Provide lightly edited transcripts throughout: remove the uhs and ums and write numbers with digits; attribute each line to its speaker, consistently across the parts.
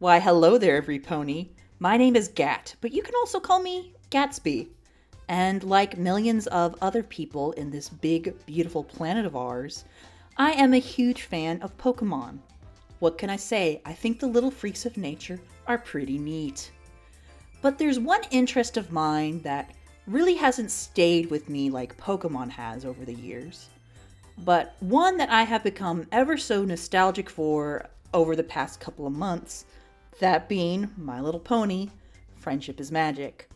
Speaker 1: Why, hello there, every pony. My name is Gat, but you can also call me Gatsby. And like millions of other people in this big, beautiful planet of ours, I am a huge fan of Pokemon. What can I say? I think the little freaks of nature are pretty neat. But there's one interest of mine that really hasn't stayed with me like Pokemon has over the years, but one that I have become ever so nostalgic for over the past couple of months, that being My Little Pony, Friendship is Magic.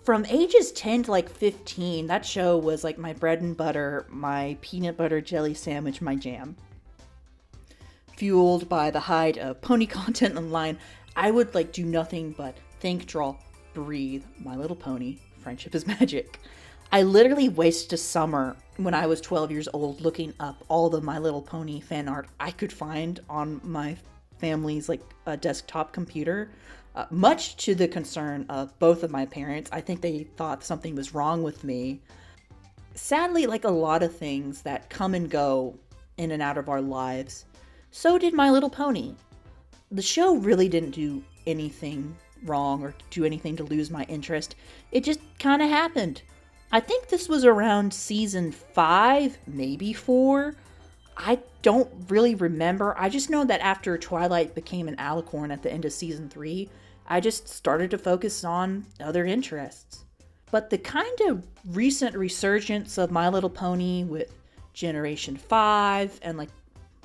Speaker 1: From ages 10 to like 15, that show was like my bread and butter, my peanut butter jelly sandwich, my jam. Fueled by the height of pony content online, I would like do nothing but think, draw, breathe My Little Pony, Friendship is Magic. I literally wasted a summer when I was 12 years old looking up all the My Little Pony fan art I could find on my family's desktop computer. Much to the concern of both of my parents. I think they thought something was wrong with me. Sadly, like a lot of things that come and go in and out of our lives, so did My Little Pony. The show really didn't do anything wrong or do anything to lose my interest. It just kind of happened. I think this was around season 5, maybe 4. I don't really remember. I just know that after Twilight became an alicorn at the end of season 3, I just started to focus on other interests. But the kind of recent resurgence of My Little Pony with Generation 5 and like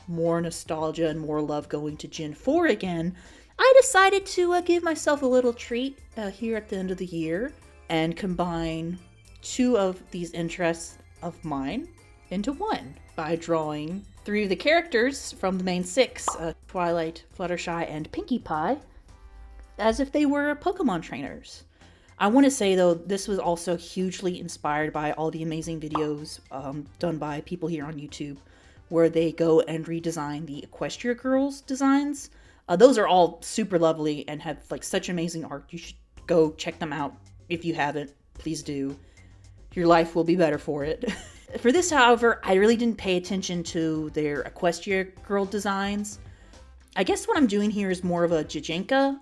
Speaker 1: more nostalgia and more love going to Gen 4 again, I decided to give myself a little treat here at the end of the year and combine two of these interests of mine into one by drawing 3 of the characters from the main 6, Twilight, Fluttershy, and Pinkie Pie, as if they were Pokemon trainers. I want to say, though, this was also hugely inspired by all the amazing videos done by people here on YouTube, where they go and redesign the Equestria Girls designs. Those are all super lovely and have like such amazing art. You should go check them out. If you haven't, please do. Your life will be better for it. For this, however, I really didn't pay attention to their Equestria Girl designs. I guess what I'm doing here is more of a Jajinka,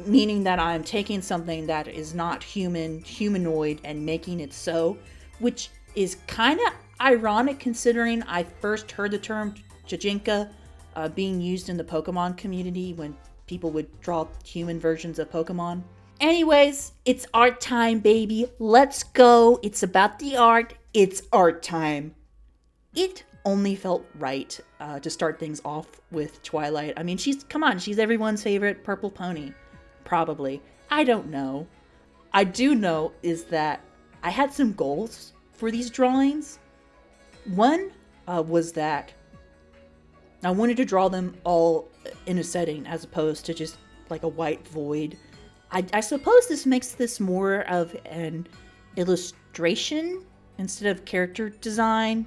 Speaker 1: meaning that I'm taking something that is not humanoid, and making it so, which is kind of ironic considering I first heard the term Jajinka being used in the Pokemon community when people would draw human versions of Pokemon. Anyways, it's art time, baby. Let's go. It's about the art. It's art time. It only felt right to start things off with Twilight. I mean, she's everyone's favorite purple pony. Probably. I don't know. I do know is that I had some goals for these drawings. One was that I wanted to draw them all in a setting as opposed to just like a white void. I suppose this makes this more of an illustration instead of character design.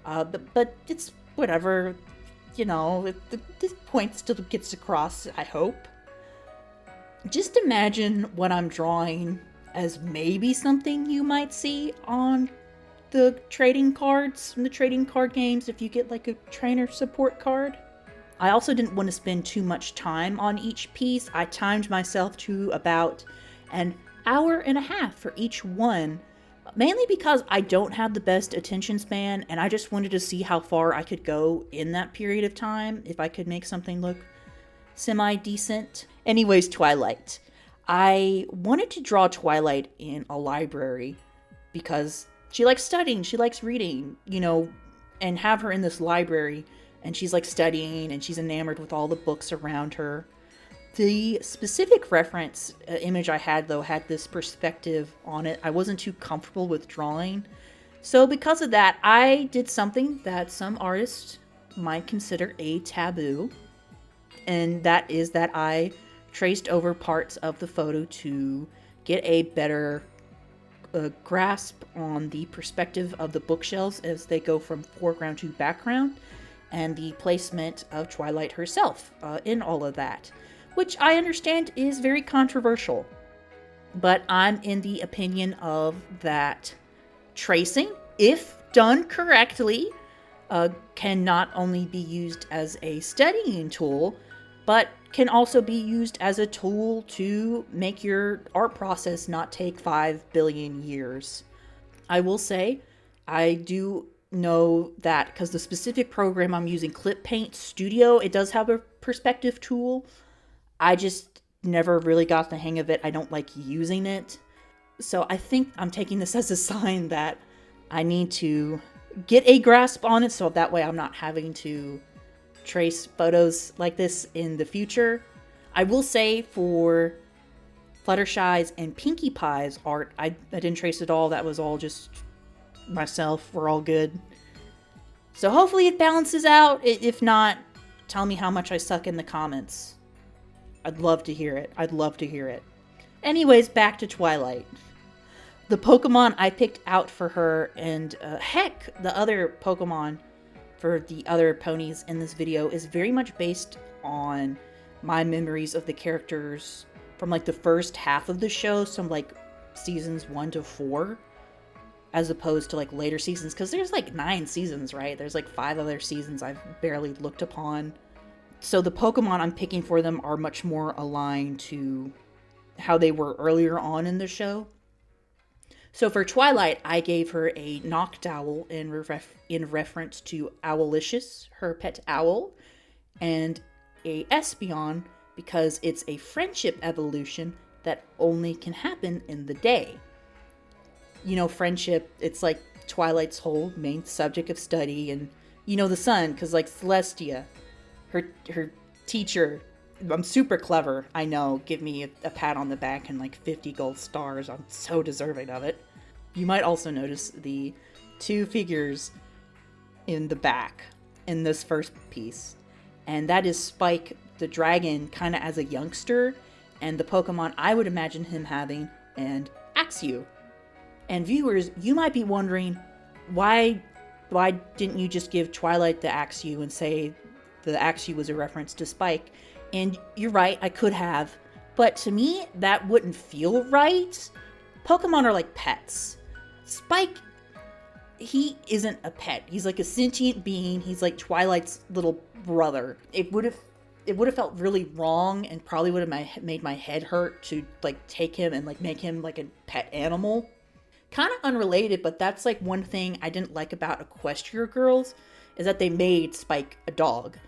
Speaker 1: But it's whatever, the point still gets across, I hope. Just imagine what I'm drawing as maybe something you might see on the trading cards from the trading card games if you get like a trainer support card. I also didn't want to spend too much time on each piece. I timed myself to about an hour and a half for each one, mainly because I don't have the best attention span and I just wanted to see how far I could go in that period of time, if I could make something look semi-decent. Anyways, Twilight. I wanted to draw Twilight in a library because she likes studying, she likes reading, and have her in this library and she's like studying and she's enamored with all the books around her. The specific reference image I had, though, had this perspective on it I wasn't too comfortable with drawing. So because of that, I did something that some artists might consider a taboo. And that is that I traced over parts of the photo to get a better grasp on the perspective of the bookshelves as they go from foreground to background, and the placement of Twilight herself in all of that, which I understand is very controversial. But I'm in the opinion of that tracing, if done correctly, can not only be used as a studying tool, but can also be used as a tool to make your art process not take 5 billion years. I will say, I do know that because the specific program I'm using, Clip Paint Studio, it does have a perspective tool. I just never really got the hang of it. I don't like using it. So I think I'm taking this as a sign that I need to get a grasp on it, so that way I'm not having to trace photos like this in the future. I will say for Fluttershy's and Pinkie Pie's art, I didn't trace it all. That was all just myself. We're all good. So hopefully it balances out. If not, tell me how much I suck in the comments. I'd love to hear it. I'd love to hear it. Anyways, back to Twilight. The Pokemon I picked out for her, and heck, the other Pokemon for the other ponies in this video, is very much based on my memories of the characters from like the first half of the show, some like seasons 1 to 4, as opposed to like later seasons, because there's like 9 seasons, right? There's like 5 other seasons I've barely looked upon. So the Pokemon I'm picking for them are much more aligned to how they were earlier on in the show. So for Twilight, I gave her a Noctowl in reference to Owlicious, her pet owl, and a Espeon because it's a friendship evolution that only can happen in the day. You know, friendship, it's like Twilight's whole main subject of study, and you know the sun, because like Celestia, her teacher, I'm super clever, I know, give me a pat on the back and like 50 gold stars, I'm so deserving of it. You might also notice the 2 figures in the back in this first piece, and that is Spike the dragon kind of as a youngster, and the Pokemon I would imagine him having, and Axew. And viewers, you might be wondering, why didn't you just give Twilight the Axew and say the Axew was a reference to Spike? And you're right, I could have, but to me, that wouldn't feel right. Pokemon are like pets. Spike, he isn't a pet. He's like a sentient being. He's like Twilight's little brother. It would have felt really wrong, and probably would have made my head hurt to like take him and like make him like a pet animal. Kind of unrelated, but that's like one thing I didn't like about Equestria Girls, is that they made Spike a dog.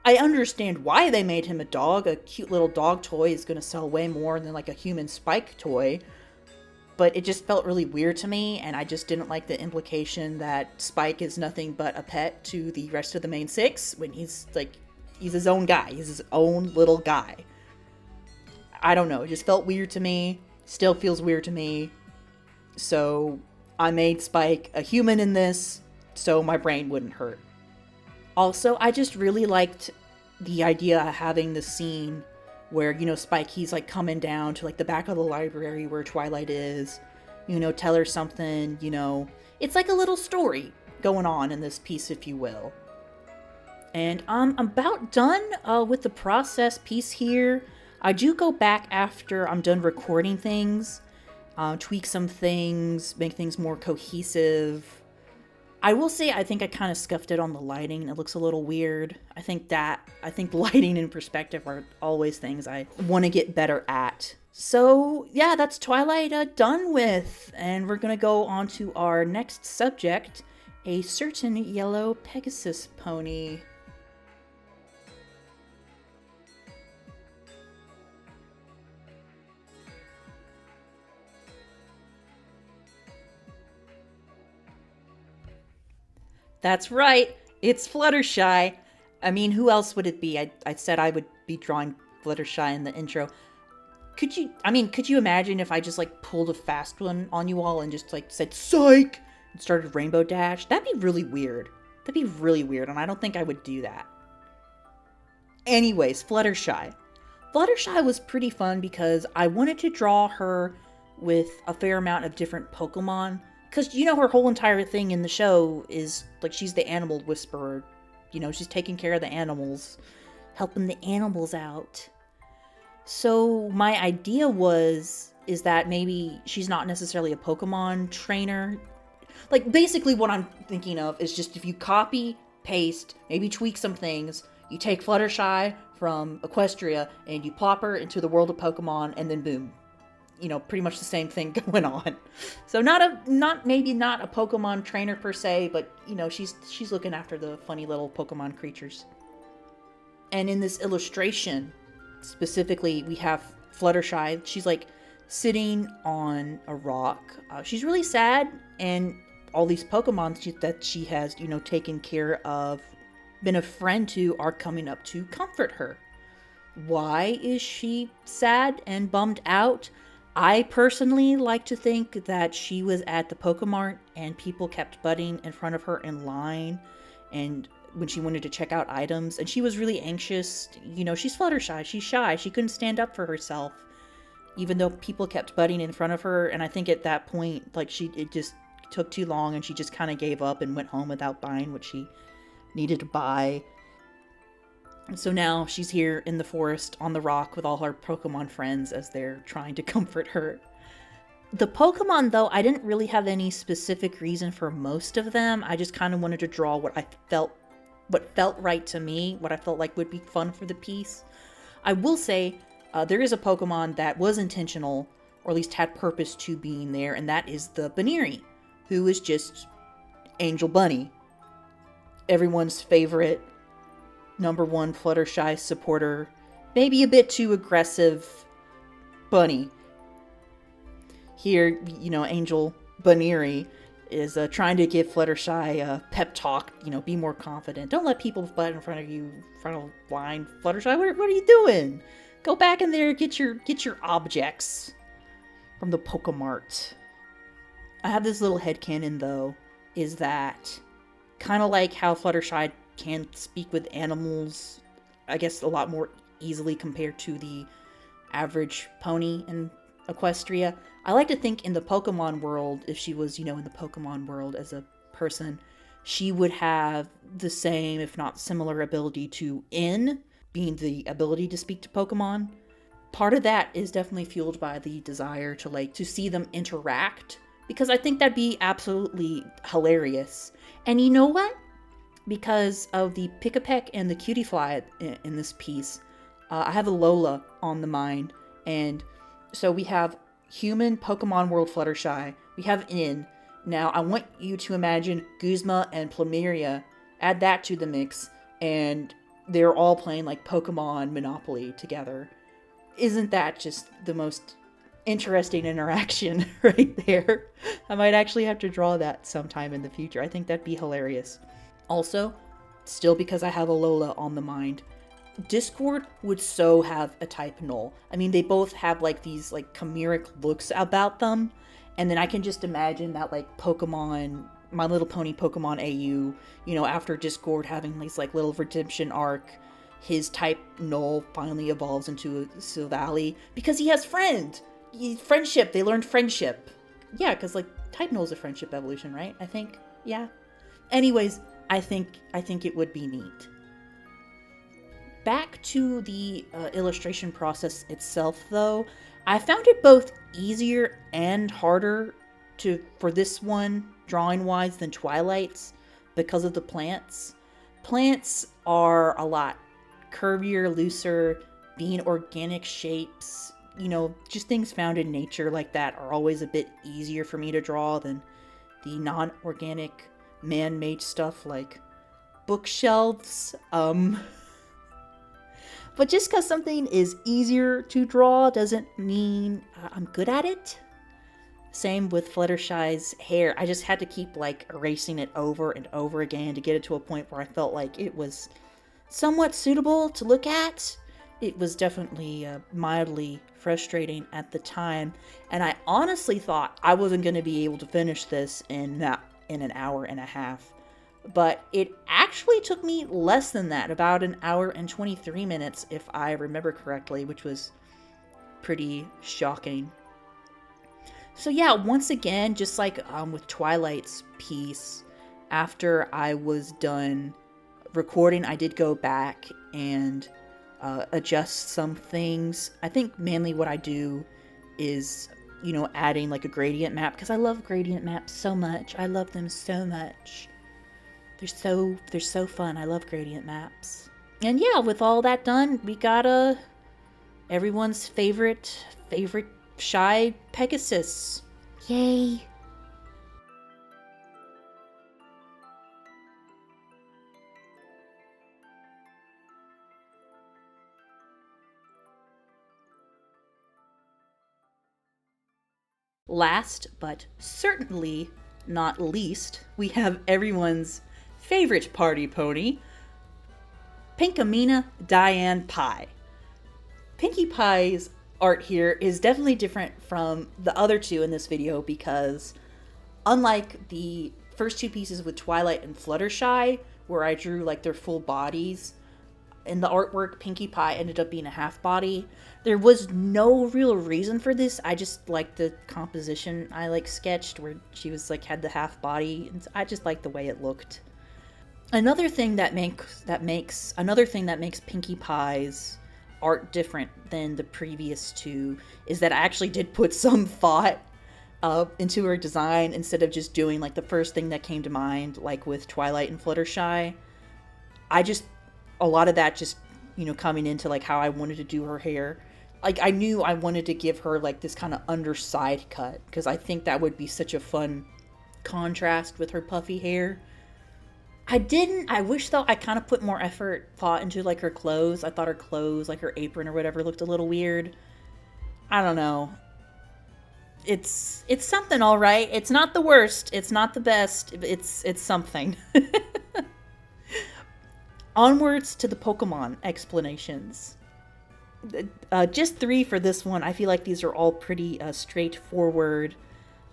Speaker 1: I understand why they made him a dog. A cute little dog toy is going to sell way more than like a human Spike toy. But it just felt really weird to me, and I just didn't like the implication that Spike is nothing but a pet to the rest of the main 6, when he's his own guy. He's his own little guy. I don't know. It just felt weird to me. Still feels weird to me. So I made Spike a human in this, so my brain wouldn't hurt. Also, I just really liked the idea of having the scene where, you know, Spike, he's like coming down to like the back of the library where Twilight is, you know, tell her something, you know. It's like a little story going on in this piece, if you will. And I'm about done with the process piece here. I do go back after I'm done recording things, tweak some things, make things more cohesive. I will say I think I kind of scuffed it on the lighting. It looks a little weird. I think lighting and perspective are always things I want to get better at. So yeah, that's Twilight done with. And we're going to go on to our next subject, a certain yellow Pegasus pony. That's right, it's Fluttershy. I mean, who else would it be? I said I would be drawing Fluttershy in the intro. Could you imagine if I just like pulled a fast one on you all and just like said psych and started Rainbow Dash? That'd be really weird. And I don't think I would do that. Anyways, Fluttershy. Fluttershy was pretty fun because I wanted to draw her with a fair amount of different Pokemon. Because, you know, her whole entire thing in the show is, like, she's the animal whisperer. You know, she's taking care of the animals, helping the animals out. So, my idea is that maybe she's not necessarily a Pokemon trainer. Like, basically what I'm thinking of is just if you copy, paste, maybe tweak some things, you take Fluttershy from Equestria, and you plop her into the world of Pokemon, and then boom. Pretty much the same thing going on. So maybe not a Pokemon trainer per se, but she's looking after the funny little Pokemon creatures. And in this illustration, specifically, we have Fluttershy. She's like sitting on a rock. She's really sad, and all these Pokemon that she has, taken care of, been a friend to, are coming up to comfort her. Why is she sad and bummed out? I personally like to think that she was at the Pokemart and people kept butting in front of her in line, and when she wanted to check out items, and she was really anxious. She's Fluttershy, she's shy, she couldn't stand up for herself, even though people kept butting in front of her. And I think at that point, it just took too long, and she just kind of gave up and went home without buying what she needed to buy. And so now she's here in the forest on the rock with all her Pokemon friends as they're trying to comfort her. The Pokemon, though, I didn't really have any specific reason for most of them. I just kind of wanted to draw what felt right to me, what I felt like would be fun for the piece. I will say there is a Pokemon that was intentional, or at least had purpose to being there, and that is the Baneri, who is just Angel Bunny. Everyone's favorite, #1 Fluttershy supporter, maybe a bit too aggressive bunny. Here, Angel Baneri is trying to give Fluttershy a pep talk, be more confident. Don't let people butt in front of you, in front of line. Fluttershy, what are you doing? Go back in there, get your objects from the Pokemart. I have this little headcanon, though, is that kind of like how Fluttershy can speak with animals, I guess a lot more easily compared to the average pony in Equestria. I like to think in the Pokemon world, if she was, in the Pokemon world as a person, she would have the same, if not similar, ability to N, being the ability to speak to Pokemon. Part of that is definitely fueled by the desire to see them interact, because I think that'd be absolutely hilarious. And you know what? Because of the Pick-a-Peck and the Cutiefly in this piece, I have a Lola on the mind, and so we have human Pokemon World Fluttershy, we have N. Now I want you to imagine Guzma and Plumeria, add that to the mix, and they're all playing like Pokemon Monopoly together. Isn't that just the most interesting interaction right there? I might actually have to draw that sometime in the future. I think that'd be hilarious. Also, still because I have a Lola on the mind, Discord would so have a type null. I mean, they both have these chimeric looks about them, and then I can just imagine that Pokemon, My Little Pony Pokemon AU, after Discord having this little redemption arc, his type null finally evolves into a Silvally because he has friendship. They learned friendship. Yeah, because type null is a friendship evolution, right? I think. Yeah. Anyways, I think it would be neat. Back to the illustration process itself, though, I found it both easier and harder for this one, drawing-wise, than Twilight's because of the plants. Plants are a lot curvier, looser, being organic shapes, just things found in nature like that are always a bit easier for me to draw than the non-organic, man-made stuff like bookshelves. But just because something is easier to draw doesn't mean I'm good at it. Same with Fluttershy's hair. I just had to keep erasing it over and over again to get it to a point where I felt like it was somewhat suitable to look at. It was definitely mildly frustrating at the time, and I honestly thought I wasn't going to be able to finish this in an hour and a half. But it actually took me less than that, about an hour and 23 minutes, if I remember correctly, which was pretty shocking. So yeah, once again, just like with Twilight's piece, after I was done recording, I did go back and adjust some things. I think mainly what I do is, adding a gradient map, because I love gradient maps so much. I love them so much. They're so fun. I love gradient maps. And yeah, with all that done, we got everyone's favorite shy Pegasus. Yay. Last, but certainly not least, we have everyone's favorite party pony, Pinkamena Diane Pie. Pinkie Pie's art here is definitely different from the other two in this video because unlike the first two pieces with Twilight and Fluttershy, where I drew like their full bodies, in the artwork, Pinkie Pie ended up being a half body. There was no real reason for this. I just liked the composition I like sketched where she was like had the half body, and I just liked the way it looked. Another thing that makes Pinkie Pie's art different than the previous two is that I actually did put some thought into her design instead of just doing like the first thing that came to mind, like with Twilight and Fluttershy. A lot of that just, coming into like how I wanted to do her hair. Like I knew I wanted to give her like this kind of underside cut because I think that would be such a fun contrast with her puffy hair. I wish though I kind of put more thought into like her clothes. I thought her clothes, like her apron or whatever, looked a little weird. I don't know. It's something, all right. It's not the worst. It's not the best. It's something. Onwards to the Pokemon explanations. Just 3 for this one. I feel like these are all pretty straightforward.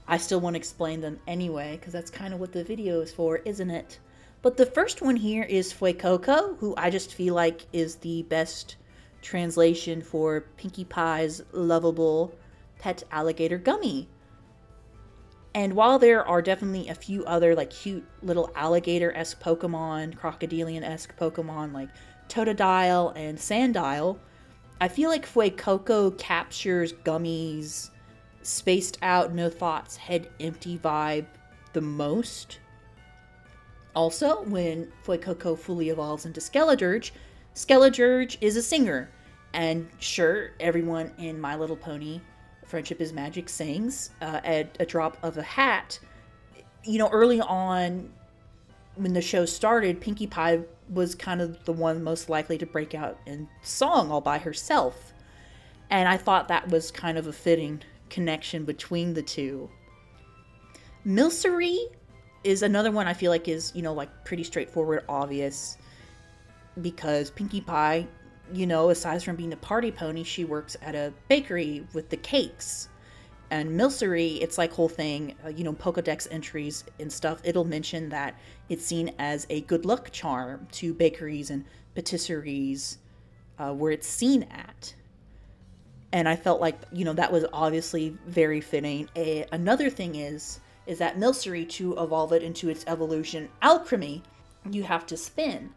Speaker 1: I still want to explain them anyway, because that's kind of what the video is for, isn't it? But the first one here is Fuecoco, who I just feel like is the best translation for Pinkie Pie's lovable pet alligator gummy. And while there are definitely a few other like cute little alligator-esque Pokemon, crocodilian-esque Pokemon like Totodile and Sandile, I feel like Fuecoco captures Gummy's spaced out, no thoughts, head empty vibe the most. Also, when Fuecoco fully evolves into Skeledirge, Skeledirge is a singer. And sure, everyone in My Little Pony Friendship is Magic sings at a drop of a hat. Early on when the show started, Pinkie Pie was kind of the one most likely to break out in song all by herself. And I thought that was kind of a fitting connection between the two. Milcery is another one I feel like is, like pretty straightforward, obvious, because Pinkie Pie, aside from being a party pony, she works at a bakery with the cakes. And Milcery, it's like whole thing, Pokedex entries and stuff, it'll mention that it's seen as a good luck charm to bakeries and patisseries where it's seen at. And I felt like, that was obviously very fitting. Another thing is that Milcery, to evolve it into its evolution, Alchemy, you have to spin.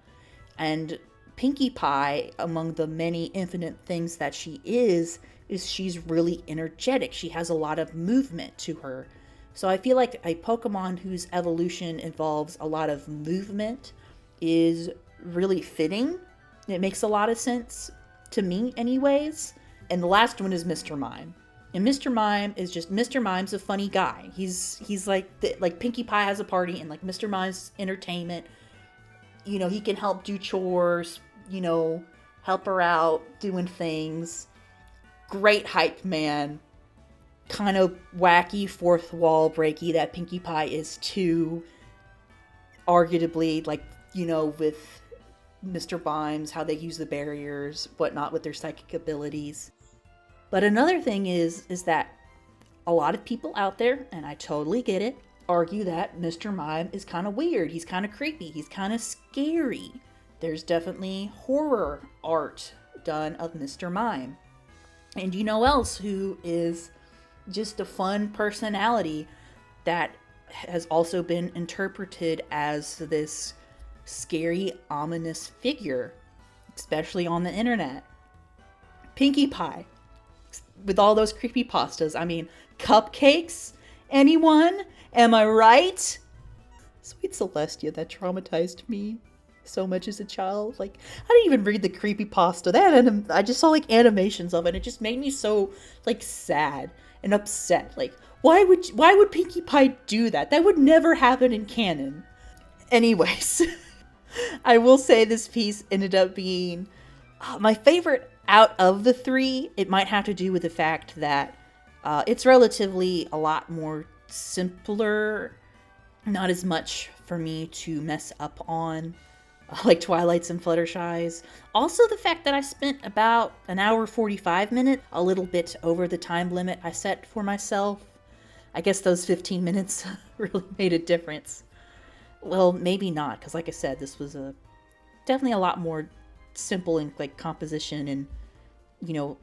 Speaker 1: And Pinkie Pie, among the many infinite things that she is she's really energetic. She has a lot of movement to her. So I feel like a Pokemon whose evolution involves a lot of movement is really fitting. It makes a lot of sense to me anyways. And the last one is Mr. Mime. And Mr. Mime is just, Mr. Mime's a funny guy. He's like Pinkie Pie has a party and like Mr. Mime's entertainment. He can help do chores, help her out doing things. Great hype man. Kind of wacky fourth wall breaky that Pinkie Pie is too. Arguably, with Mr. Mimes, how they use the barriers, whatnot with their psychic abilities. But another thing is that a lot of people out there, and I totally get it, argue that Mr. Mime is kind of weird. He's kind of creepy. He's kind of scary. There's definitely horror art done of Mr. Mime. And else who is just a fun personality that has also been interpreted as this scary, ominous figure, especially on the internet? Pinkie Pie. With all those creepypastas. I mean, cupcakes? Anyone? Am I right? Sweet Celestia, that traumatized me. so much as a child. Like, I didn't even read the creepypasta. I just saw like animations of it. It just made me so like sad and upset. Like, why would Pinkie Pie do that? That would never happen in canon. Anyways, I will say this piece ended up being my favorite out of the three. It might have to do with the fact that it's relatively a lot more simpler, not as much for me to mess up on, like Twilights and Fluttershy's. Also, the fact that I spent about an hour 45 minutes, a little bit over the time limit I set for myself. I guess those 15 minutes really made a difference. Well, maybe not, because like I said, this was definitely a lot more simple in like composition and, you know,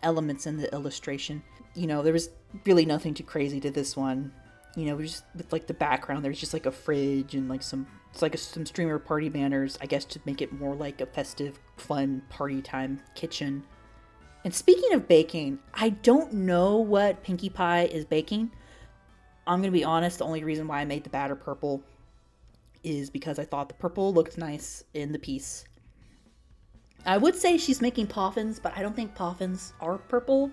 Speaker 1: elements in the illustration. You know, there was really nothing too crazy to this one. You know, just with like the background, there's just like a fridge and like some streamer party banners, I guess, to make it more like a festive, fun party time kitchen. And speaking of baking, I don't know what Pinkie Pie is baking. I'm gonna be honest, the only reason why I made the batter purple is because I thought the purple looked nice in the piece. I would say she's making poffins, but I don't think poffins are purple.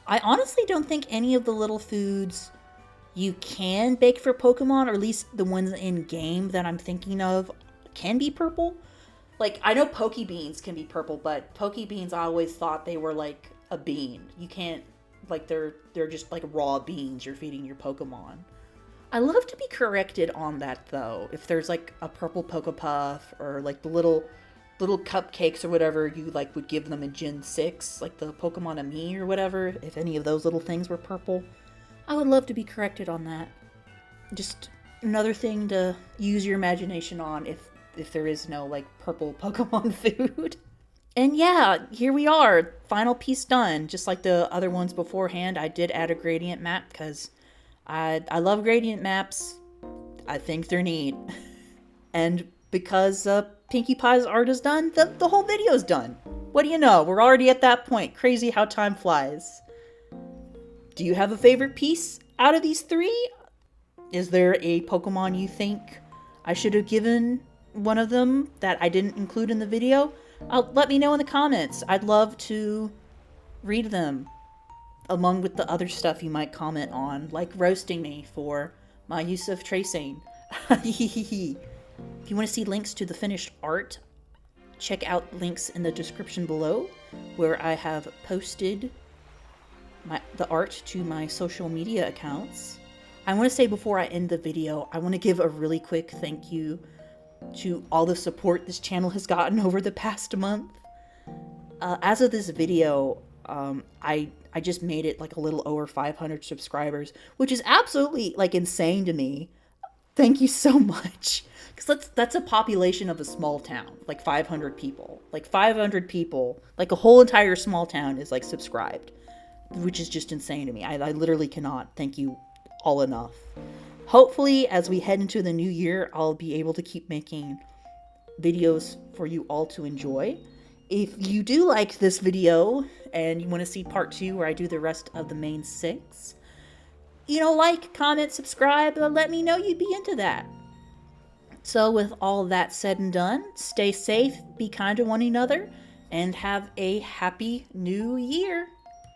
Speaker 1: I honestly don't think any of the little foods you can bake for Pokemon, or at least the ones in game that I'm thinking of, can be purple. Like, I know Poke Beans can be purple, but Poke Beans, I always thought they were like a bean. You can't, like, they're just like raw beans you're feeding your Pokemon. I love to be corrected on that, though. If there's like a purple Pokepuff, or like the little cupcakes or whatever you like would give them in Gen 6, like the Pokemon Ami or whatever, if any of those little things were purple, I would love to be corrected on that. Just another thing to use your imagination on if there is no like purple Pokemon food. And yeah, here we are, final piece done. Just like the other ones beforehand, I did add a gradient map because I love gradient maps. I think they're neat. And because Pinkie Pie's art is done, the whole video's done. What do you know? We're already at that point. Crazy how time flies. Do you have a favorite piece out of these three? Is there a Pokemon you think I should have given one of them that I didn't include in the video? Let me know in the comments. I'd love to read them, along with the other stuff you might comment on, like roasting me for my use of tracing. If you want to see links to the finished art, check out links in the description below, where I have posted the art to my social media accounts. I want to say before I end the video, I want to give a really quick thank you to all the support this channel has gotten over the past month. As of this video, I just made it like a little over 500 subscribers, which is absolutely like insane to me. Thank you so much. Because that's a population of a small town, like 500 people. Like 500 people, like a whole entire small town is like subscribed, which is just insane to me. I literally cannot thank you all enough. Hopefully, as we head into the new year, I'll be able to keep making videos for you all to enjoy. If you do like this video and you want to see part 2 where I do the rest of the main 6, you know, like, comment, subscribe, let me know you'd be into that. So with all that said and done, stay safe, be kind to one another, and have a happy new year.